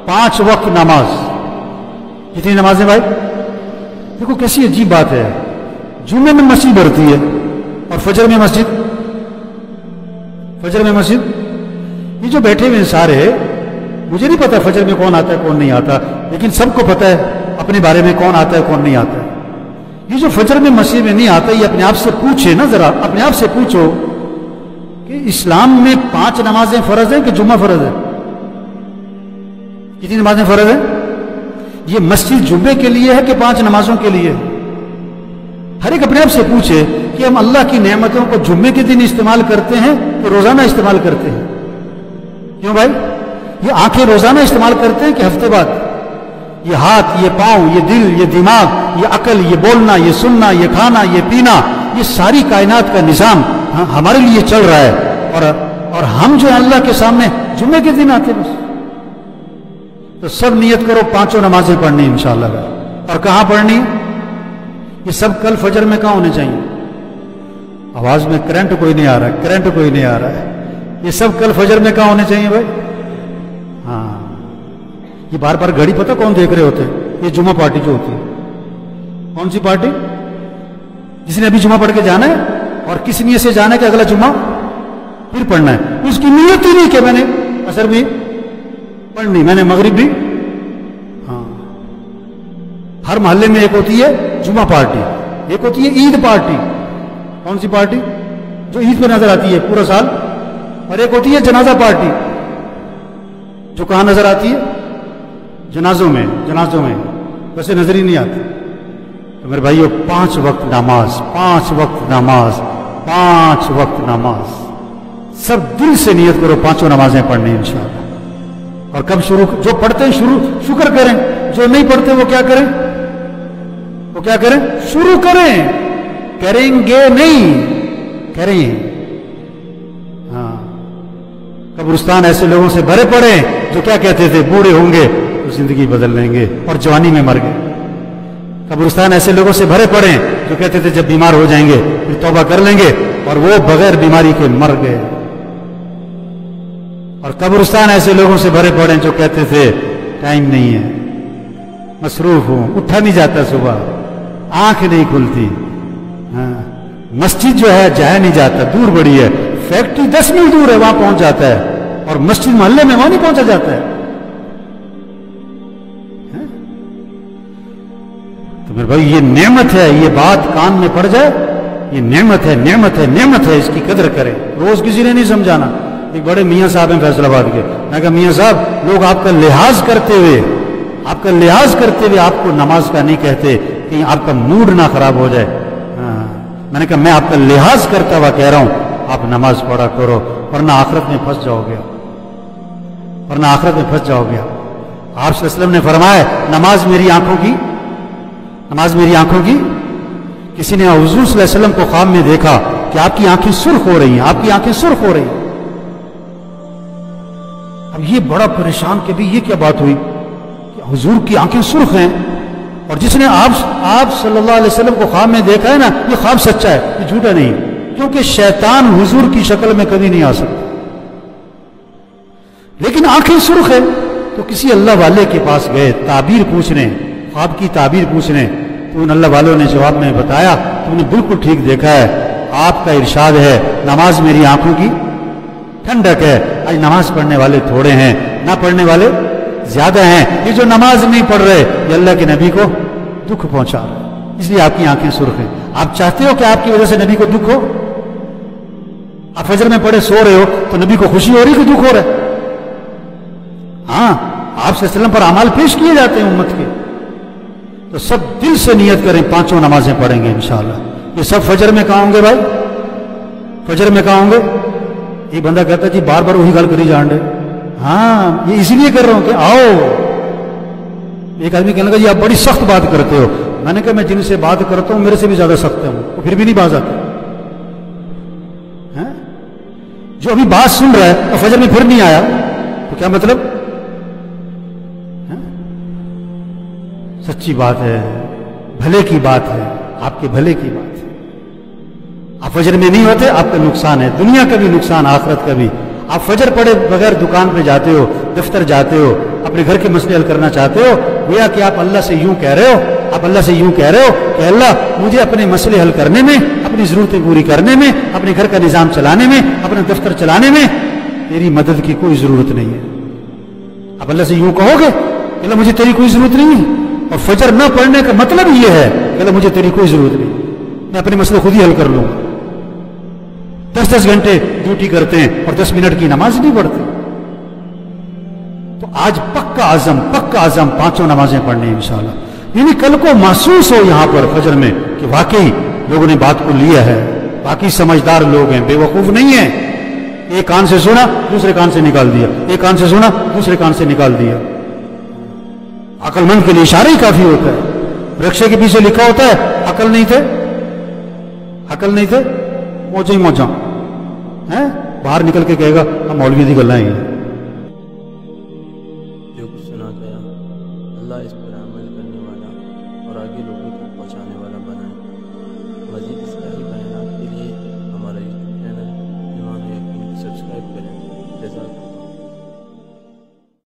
5 वक्त नमाज। कितनी नमाजें भाई? देखो कैसी अजीब बात है, जुम्मे में मस्जिद भरती है और फजर में मस्जिद, फजर में मस्जिद। ये जो बैठे हुए सारे, मुझे नहीं पता फजर में कौन आता है कौन नहीं आता, लेकिन सबको पता है अपने बारे में कौन आता है कौन नहीं आता है। ये जो फजर में मस्जिद में नहीं आता, ये अपने आप से पूछे ना, जरा अपने आप से पूछो कि इस्लाम में 5 नमाजें फर्ज है कि जुम्मा फर्ज है? कितनी नमाजें फर्ज है? ये मस्जिद जुम्मे के लिए है कि 5 नमाजों के लिए? हर एक अपने आप से पूछे कि हम अल्लाह की नेमतों को जुम्मे के दिन इस्तेमाल करते हैं तो रोजाना इस्तेमाल करते हैं? क्यों भाई? ये आंखें रोजाना इस्तेमाल करते हैं कि हफ्ते बाद? ये हाथ, ये पांव, ये दिल, ये दिमाग, ये अकल, ये बोलना, ये सुनना, ये खाना, ये पीना, ये सारी कायनात का निजाम हमारे लिए चल रहा है, और हम जो अल्लाह के सामने जुम्मे के दिन आते बस। तो सब नियत करो 5 नमाजें पढ़नी इंशाअल्लाह। और कहां पढ़नी? ये सब कल फजर में कहां होने चाहिए? आवाज में करंट कोई नहीं आ रहा है, करंट कोई नहीं आ रहा है। ये सब कल फजर में कहां होने चाहिए भाई? हाँ, ये बार बार घड़ी पता कौन देख रहे होते हैं? ये जुम्मा पार्टी जो होती है। कौन सी पार्टी? जिसने अभी जुम्मा पढ़ के जाना है और किस नियत से जाना है कि अगला जुम्मा फिर पढ़ना है। उसकी नियत ही नहीं कि मैंने असर भी पढ़नी, मैंने मगरिब भी। हाँ, हर मोहल्ले में एक होती है जुम्मा पार्टी, एक होती है ईद पार्टी। कौन सी पार्टी? जो ईद पे नजर आती है पूरा साल। और एक होती है जनाजा पार्टी, जो कहां नजर आती है? जनाजों में, जनाजों में, वैसे नजर ही नहीं आती। तो मेरे भाइयों, 5 वक्त नमाज, 5 वक्त नमाज, 5 वक्त नमाज। सब दिल से नियत करो 5 नमाजें पढ़नी इंशाअल्लाह। और कब शुरू? जो पढ़ते हैं शुक्र करें, जो नहीं पढ़ते वो क्या करें? वो क्या करें? शुरू करें, करेंगे नहीं, करें। हाँ, कब्रिस्तान ऐसे लोगों से भरे पड़े जो क्या कहते थे, बूढ़े होंगे तो जिंदगी बदल लेंगे और जवानी में मर गए। कब्रिस्तान ऐसे लोगों से भरे पड़े जो कहते थे जब बीमार हो जाएंगे फिर तौबा कर लेंगे, और वो बगैर बीमारी के मर गए। और कब्रिस्तान ऐसे लोगों से भरे पड़े जो कहते थे टाइम नहीं है, मसरूफ हूं, उठा नहीं जाता, सुबह आंख नहीं खुलती। हाँ, मस्जिद जो है जाया नहीं जाता, दूर बड़ी है, फैक्ट्री 10 मील दूर है, वहां पहुंच जाता है, और मस्जिद मोहल्ले में वहां नहीं पहुंचा जाता है। तो मेरे भाई, ये नेमत है, ये बात कान में पड़ जाए, ये नेमत है, नेमत है, नेमत है, इसकी कदर करें। रोज किसी ने नहीं समझाना। एक बड़े मियाँ साहब हैं फैसलाबाद के, मैं कहा मियाँ साहब, लोग आपका लिहाज करते हुए, आपका लिहाज करते हुए आपको नमाज का नहीं कहते, कहीं आपका मूड ना खराब हो जाए। मैंने कहा मैं आपका लिहाज करता हुआ कह रहा हूं, आप नमाज पढ़ा करो, वरना आखिरत में फंस जाओगे, वरना आखिरत में फंस जाओगे। आप सल्लल्लाहु अलैहि वसल्लम ने फरमाया, नमाज मेरी आंखों की, नमाज मेरी आंखों की। किसी ने हुजूर सल्लल्लाहु अलैहि वसल्लम को ख्वाब में देखा कि आपकी आंखें सुर्ख हो रही हैं, आपकी आंखें सुर्ख हो रही हैं। अब ये बड़ा परेशान कि भाई ये क्या बात हुई कि हुजूर की आंखें सुर्ख हैं, और जिसने आप सल्लल्लाहु अलैहि वसल्लम को ख्वाब में देखा है ना, ये ख्वाब सच्चा है, ये झूठा नहीं, क्योंकि शैतान हुजूर की शक्ल में कभी नहीं आ सकता। लेकिन आंखें सुर्ख है, तो किसी अल्लाह वाले के पास गए ताबीर पूछने, ख्वाब की ताबीर पूछने, तो उन अल्लाह वालों ने जवाब में बताया, तुमने बिल्कुल ठीक देखा है, आपका इरशाद है नमाज मेरी आंखों की ठंडक है। आज नमाज पढ़ने वाले थोड़े हैं, ना पढ़ने वाले ज्यादा हैं। ये जो नमाज नहीं पढ़ रहे, ये अल्लाह के नबी को दुख पहुंचा रहे, इसलिए आपकी आंखें सुर्ख हैं। आप चाहते हो कि आपकी वजह से नबी को दुख हो? आप फजर में पढ़े सो रहे हो तो नबी को खुशी हो रही कि दुख हो रहा है? हाँ, आप सल्लल्लाहु पर अमाल पेश किए जाते हैं उम्मत के। तो सब दिल से नियत करें, 5 नमाजें पढ़ेंगे इंशाअल्लाह। ये सब फजर में कहाँ होंगे भाई? फजर में कहाँ होंगे? एक बंदा कहता जी बार बार वही गल करी जान दे। हाँ, ये इसीलिए कर रहा हूं कि आओ। एक आदमी कहने लगा जी आप बड़ी सख्त बात करते हो। मैंने कहा मैं जिनसे बात करता हूं मेरे से भी ज्यादा सख्त है वो, तो फिर भी नहीं बाज आते हैं? जो अभी बात सुन रहा है और फजर में फिर नहीं आया तो क्या मतलब है? सच्ची बात है, भले की बात है, आपके भले की बात है। आप फजर में नहीं होते, आपका नुकसान है, दुनिया का भी नुकसान, आखिरत का भी। آپ فجر پڑھے بغیر دکان پہ جاتے ہو، دفتر جاتے ہو، اپنے گھر کے مسئلے حل کرنا چاہتے ہو، گویا کہ آپ اللہ سے یوں کہہ رہے ہو، آپ اللہ سے یوں کہہ رہے ہو کہ اللہ مجھے اپنے مسئلے حل کرنے میں، اپنی ضرورتیں پوری کرنے میں، اپنے گھر کا نظام چلانے میں، اپنا دفتر چلانے میں تیری مدد کی کوئی ضرورت نہیں ہے۔ آپ اللہ سے یوں کہو گے کہ اللہ مجھے تیری کوئی ضرورت نہیں ہے، اور فجر نہ پڑھنے کا مطلب یہ ہے کہ اللہ مجھے تیری کوئی ضرورت نہیں، میں اپنے مسئلے خود ہی حل کر لوں گا۔ 10 گھنٹے ڈیوٹی کرتے ہیں اور 10 منٹ کی نماز نہیں پڑھتے۔ تو آج پکا عزم 5 نمازیں پڑھنے انشاءاللہ، یعنی کل کو محسوس ہو یہاں پر فجر میں کہ واقعی لوگوں نے بات کو لیا ہے، باقی سمجھدار لوگ ہیں، بے وقوف نہیں ہیں۔ ایک کان سے سنا دوسرے کان سے نکال دیا، ایک کان سے سنا دوسرے کان سے نکال دیا۔ عقل مند کے لیے اشارہ ہی کافی ہوتا ہے۔ رکشے کے پیچھے لکھا ہوتا ہے عقل نہیں تھے موجاں باہر نکل کے کہے گا ہم مولوی دی گلاں ہیں۔ جو کچھ سنا گیا اللہ اس پر عمل کرنے والا اور آگے لوگوں تک پہنچانے والا بنائے۔